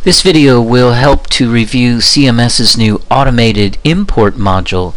This video will help to review CMS's new automated import module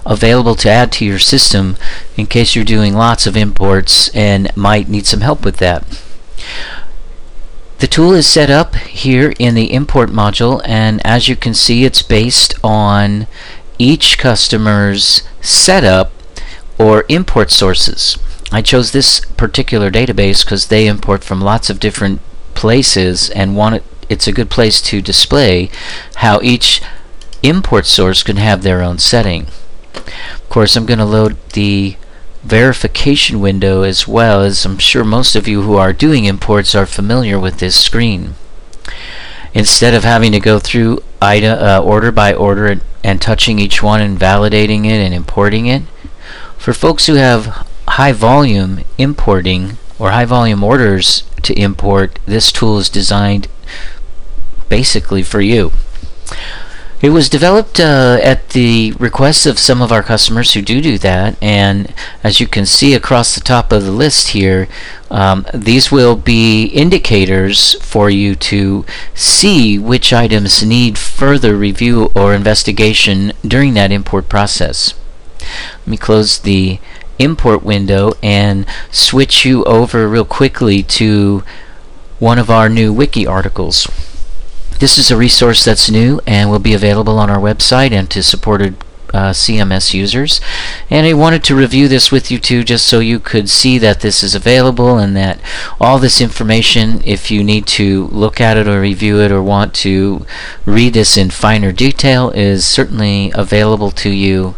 available to add to your system in case you're doing lots of imports and might need some help with that. The tool is set up here in the import module, and as you can see, it's based on each customer's setup or import sources. I chose this particular database because they import from lots of different places and it's a good place to display how each import source can have their own setting. Of course, I'm going to load the verification window as well, as I'm sure most of you who are doing imports are familiar with this screen. Instead of having to go through order by order and touching each one and validating it and importing it, for folks who have high volume importing or high volume orders to import, this tool is designed basically for you. It was developed at the request of some of our customers who do that, and as you can see across the top of the list here, these will be indicators for you to see which items need further review or investigation during that import process. Let me close the import window and switch you over real quickly to one of our new wiki articles. This is a resource that's new and will be available on our website and to supported CMS users, and I wanted to review this with you too, just so you could see that this is available and that all this information, if you need to look at it or review it or want to read this in finer detail, is certainly available to you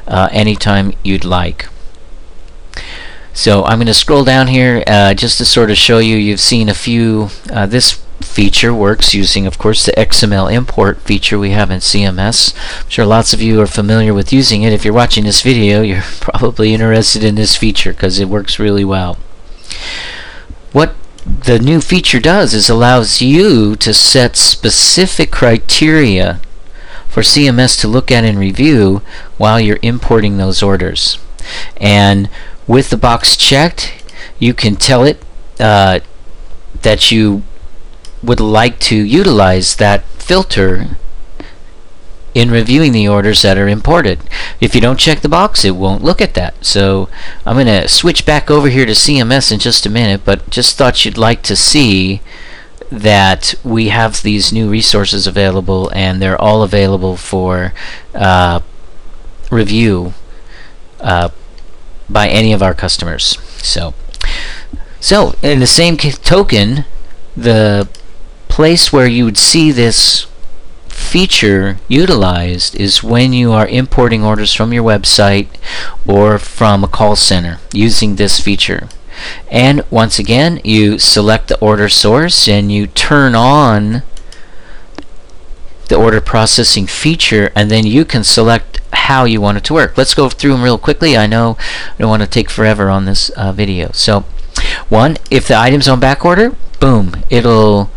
anytime you'd like. So I'm going to scroll down here just to sort of show you. You've seen a few. This feature works using, of course, the XML import feature we have in CMS. I'm sure lots of you are familiar with using it. If you're watching this video, you're probably interested in this feature because it works really well. What the new feature does is allows you to set specific criteria for CMS to look at and review while you're importing those orders. And with the box checked, you can tell it that you would like to utilize that filter in reviewing the orders that are imported. If you don't check the box, it won't look at that. So I'm going to switch back over here to CMS in just a minute, but just thought you'd like to see that we have these new resources available, and they're all available for review by any of our customers. So in the same token, the place where you would see this feature utilized is when you are importing orders from your website or from a call center using this feature. And once again, you select the order source and you turn on the order processing feature, and then you can select how you want it to work. Let's go through them real quickly. I know I don't want to take forever on this video. So, one, if the item's on back order, boom, it'll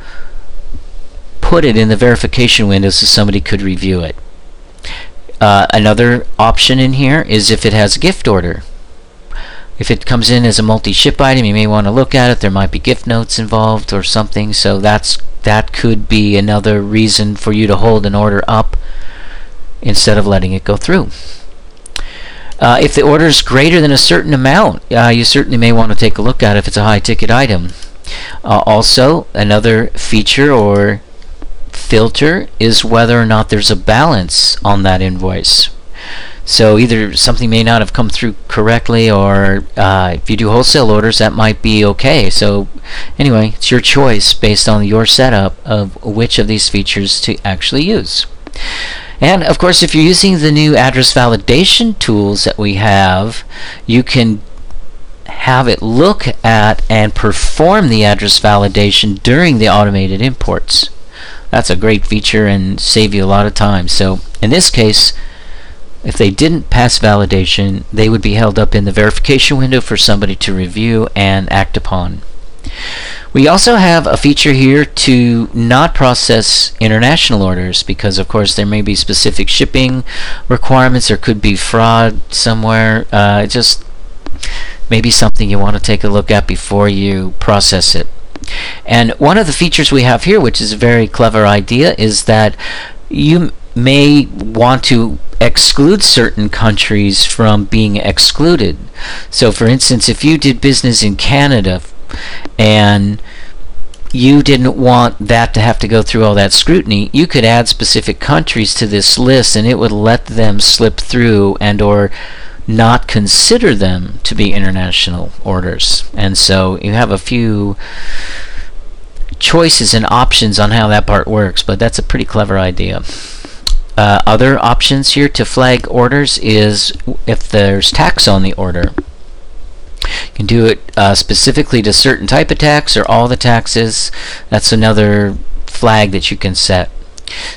put it in the verification window so somebody could review it. Another option in here is if it has a gift order. If it comes in as a multi-ship item, you may want to look at it. There might be gift notes involved or something, so that could be another reason for you to hold an order up instead of letting it go through. If the order is greater than a certain amount, you certainly may want to take a look at it if it's a high-ticket item. Also, another feature or filter is whether or not there's a balance on that invoice. So either something may not have come through correctly, or if you do wholesale orders, that might be okay. So anyway, it's your choice based on your setup of which of these features to actually use. And of course, if you're using the new address validation tools that we have, you can have it look at and perform the address validation during the automated imports. That's a great feature and save you a lot of time. So in this case, if they didn't pass validation, they would be held up in the verification window for somebody to review and act upon. We also have a feature here to not process international orders, because of course there may be specific shipping requirements. There could be fraud somewhere. Just maybe something you want to take a look at before you process it. And one of the features we have here, which is a very clever idea, is that you may want to exclude certain countries from being excluded. So for instance, if you did business in Canada and you didn't want that to have to go through all that scrutiny, you could add specific countries to this list and it would let them slip through and or not consider them to be international orders. And so you have a few choices and options on how that part works, but that's a pretty clever idea. Other options here to flag orders is if there's tax on the order. You can do it specifically to certain type of tax or all the taxes. That's another flag that you can set.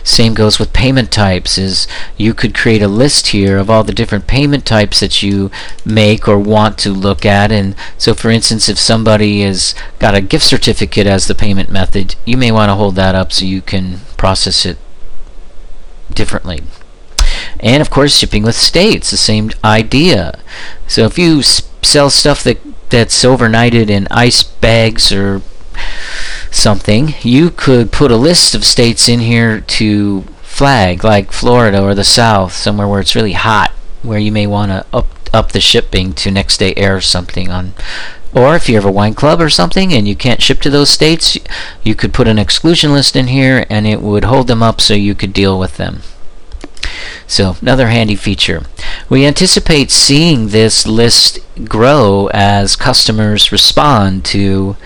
Same goes with payment types. Is you could create a list here of all the different payment types that you make or want to look at. And so for instance, if somebody has got a gift certificate as the payment method, you may want to hold that up so you can process it differently. And of course, shipping with states, the same idea. So if you sell stuff that's overnighted in ice bags or something, you could put a list of states in here to flag, like Florida or the South, somewhere where it's really hot, where you may want to up the shipping to next day air or something on. Or if you have a wine club or something and you can't ship to those states, you could put an exclusion list in here and it would hold them up so you could deal with them. So another handy feature. We anticipate seeing this list grow as customers respond to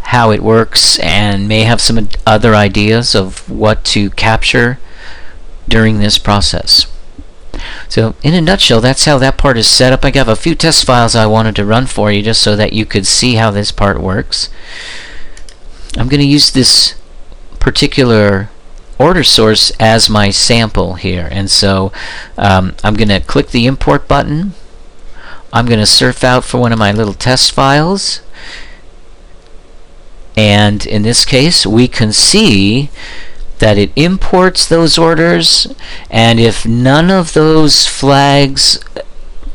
how it works and may have some other ideas of what to capture during this process. So in a nutshell, that's how that part is set up. I have a few test files I wanted to run for you just so that you could see how this part works. I'm going to use this particular order source as my sample here, and so I'm going to click the import button. I'm going to surf out for one of my little test files, and in this case we can see that it imports those orders, and if none of those flags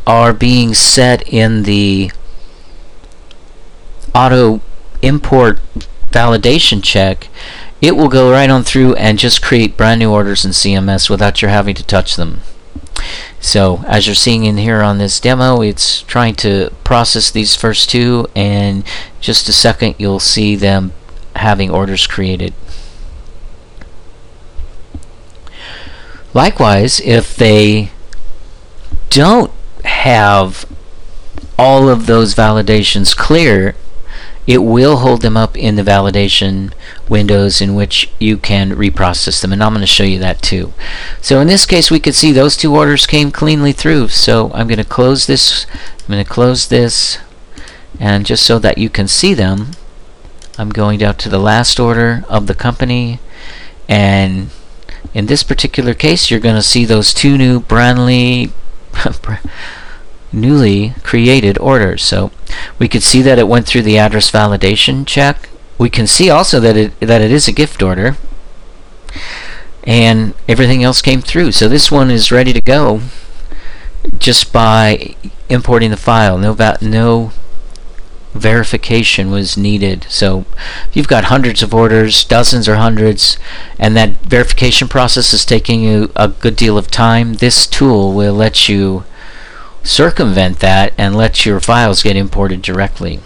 are being set in the auto import validation check, it will go right on through and just create brand new orders in CMS without your having to touch them. So as you're seeing in here on this demo, it's trying to process these first two, and just a second you'll see them having orders created. Likewise, if they don't have all of those validations clear, it will hold them up in the validation windows in which you can reprocess them, and I'm going to show you that too. So in this case, we could see those two orders came cleanly through. So I'm going to close this, and just so that you can see them, I'm going down to the last order of the company, and in this particular case, you're going to see those two new newly created orders. So we could see that it went through the address validation check. We can see also that it is a gift order, and everything else came through. So this one is ready to go just by importing the file. No verification was needed. So if you've got hundreds of orders, dozens or hundreds, and that verification process is taking you a good deal of time, this tool will let you circumvent that and let your files get imported directly.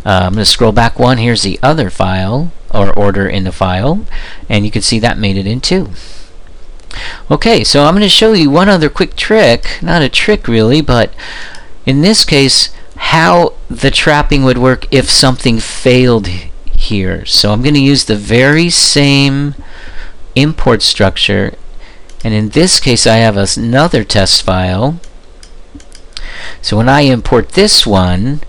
I'm going to scroll back one. Here's the other file or order in the file, and you can see that made it in too. Okay, so I'm going to show you one other quick trick, not a trick really, but in this case how the trapping would work if something failed here. So I'm going to use the very same import structure, and in this case I have another test file. So when I import this one,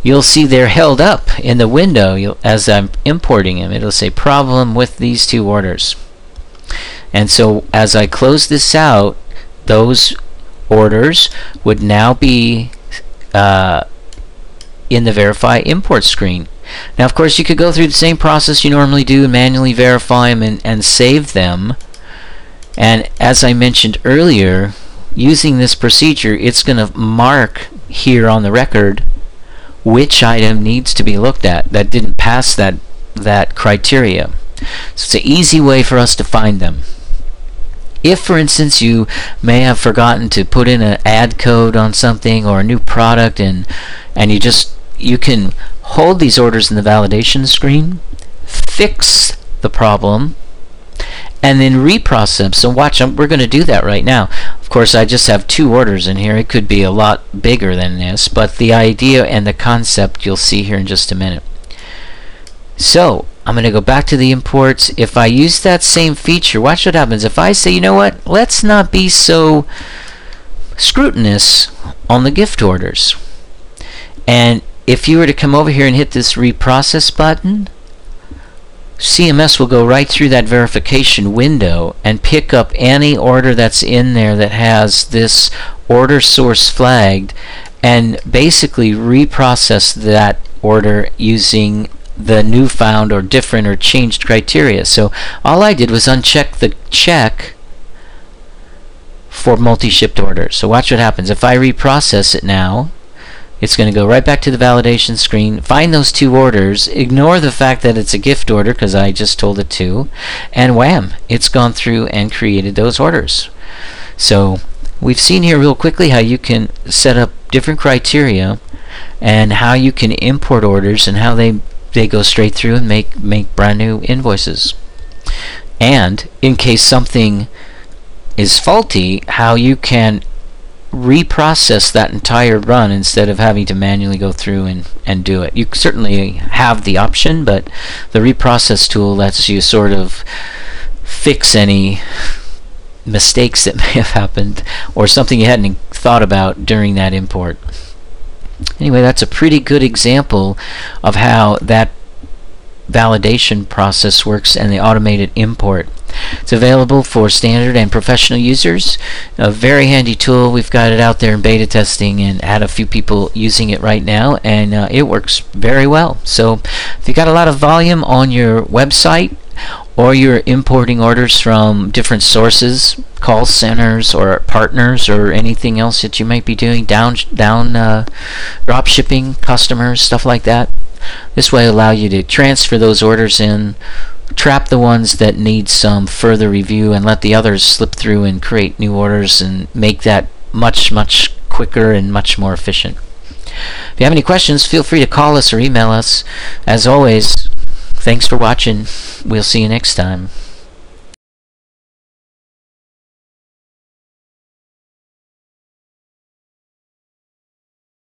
you'll see they're held up in the window as I'm importing them. It'll say problem with these two orders. And so as I close this out, those orders would now be in the verify import screen. Now of course you could go through the same process you normally do and manually verify them and save them. And as I mentioned earlier, using this procedure, it's going to mark here on the record which item needs to be looked at that didn't pass that that criteria. So it's an easy way for us to find them. If, for instance, you may have forgotten to put in an ad code on something or a new product, and you can hold these orders in the validation screen, fix the problem, and then reprocess. So watch, we're going to do that right now. Of course, I just have 2 orders in here. It could be a lot bigger than this, but the idea and the concept you'll see here in just a minute. So I'm going to go back to the imports. If I use that same feature, watch what happens. If I say, you know what, let's not be so scrutinous on the gift orders. And if you were to come over here and hit this reprocess button, CMS will go right through that verification window and pick up any order that's in there that has this order source flagged and basically reprocess that order using the newfound or different or changed criteria. So all I did was uncheck the check for multi-shipped orders. So watch what happens. If I reprocess it now, it's going to go right back to the validation screen, find those 2 orders, ignore the fact that it's a gift order because I just told it to, and wham, it's gone through and created those orders. So we've seen here real quickly how you can set up different criteria and how you can import orders and how they go straight through and make brand new invoices. And in case something is faulty, how you can reprocess that entire run instead of having to manually go through and do it. You certainly have the option, but the reprocess tool lets you sort of fix any mistakes that may have happened or something you hadn't thought about during that import. Anyway, that's a pretty good example of how that validation process works and the automated import. It's available for standard and professional users. A very handy tool. We've got it out there in beta testing and had a few people using it right now, and it works very well. So if you've got a lot of volume on your website, or you're importing orders from different sources, call centers or partners or anything else that you might be doing, down drop shipping customers, stuff like that, this way allow you to transfer those orders in, trap the ones that need some further review, and let the others slip through and create new orders and make that much quicker and much more efficient. If you have any questions, feel free to call us or email us. As always, thanks for watching. We'll see you next time.